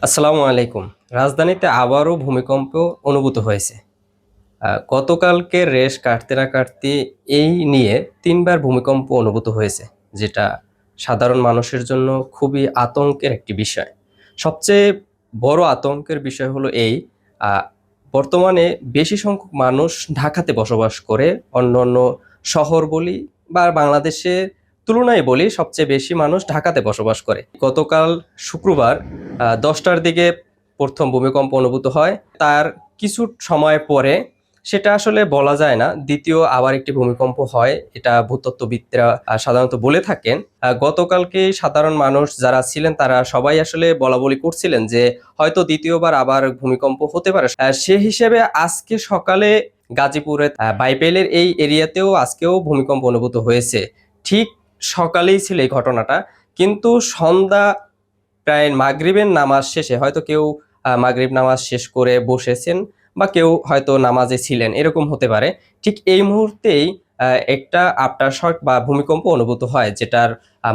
আসসালামু আলাইকুম। রাজধানীতে আবারও ভূমিকম্প অনুভূত হয়েছে। গতকালকে রেশ কাটতে না কাটতেই এই নিয়ে ৩ বার ভূমিকম্প অনুভূত হয়েছে, যেটা সাধারণ মানুষের জন্য খুবই আতঙ্কের একটি বিষয়। সবচেয়ে বড় আতঙ্কের বিষয় হলো এই, আ বর্তমানে বেশি সংখ্যক মানুষ ঢাকাতে বসবাস করে। অন্যান্য শহর বলি বা বাংলাদেশের তুলনায় বলি, সবচেয়ে বেশি মানুষ ঢাকাতে বসবাস করে। গতকাল শুক্রবার ১০টার দিকে ১ম ভূমিকম্প অনুভূত হয়। তার কিছু সময় পরে, সেটা আসলে বলা যায় না, দ্বিতীয় আবার একটি ভূমিকম্প হয়। এটা ভূতত্ত্ববিদরা সাধারণত বলে থাকেন। গতকালকে সাধারণ মানুষ যারা ছিলেন তারা সবাই আসলে বলাবলি করছিলেন যে হয়তো দ্বিতীয়বার আবার ভূমিকম্প হতে পারে। সে হিসেবে আজকে সকালে গাজীপুরের বাইবেলের এই এরিয়াতেও আজকেও ভূমিকম্প অনুভূত হয়েছে। ঠিক সকালেই ছিল এই ঘটনাটা। কিন্তু সন্ধ্যা প্রায় মাগরিবের নামাজ শেষে হয়তো কেউ মাগরিব নামাজ শেষ করে বসেছেন বা কেউ হয়তো নামাজে ছিলেন, এরকম হতে পারে। ঠিক এই মুহূর্তেই একটা আফটার শক বা ভূমিকম্প অনুভূত হয়, যেটার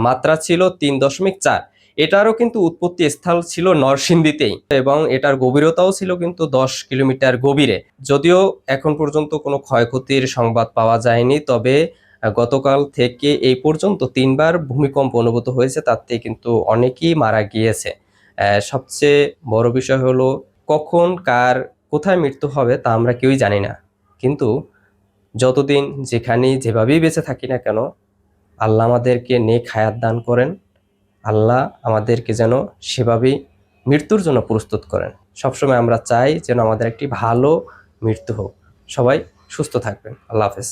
মাত্রা ছিল ৩.৪। এটারও কিন্তু উৎপত্তি স্থল ছিল নরসিংদীতেই এবং এটার গভীরতাও ছিল কিন্তু ১০ কিলোমিটার গভীরে। যদিও এখন পর্যন্ত কোনো ক্ষয়ক্ষতির সংবাদ পাওয়া যায়নি, তবে গতকাল থেকে এই পর্যন্ত ৩ বার ভূমিকম্প অনুভূত হয়েছে, তাতে কিন্তু অনেকেই মারা গিয়েছে। সবচেয়ে বড় বিষয় হলো কখন কার কোথায় মৃত্যু হবে তা আমরা কেউই জানি না। কিন্তু যতদিন যেখানেই যেভাবেই বেঁচে থাকি না কেন, আল্লাহ আমাদেরকে নেক হায়াত দান করেন। আল্লাহ আমাদেরকে যেন সেভাবেই মৃত্যুর জন্য প্রস্তুত করেন। সবসময় আমরা চাই যেন আমাদের একটি ভালো মৃত্যু হোক। সবাই সুস্থ থাকবেন। আল্লাহ হাফেজ।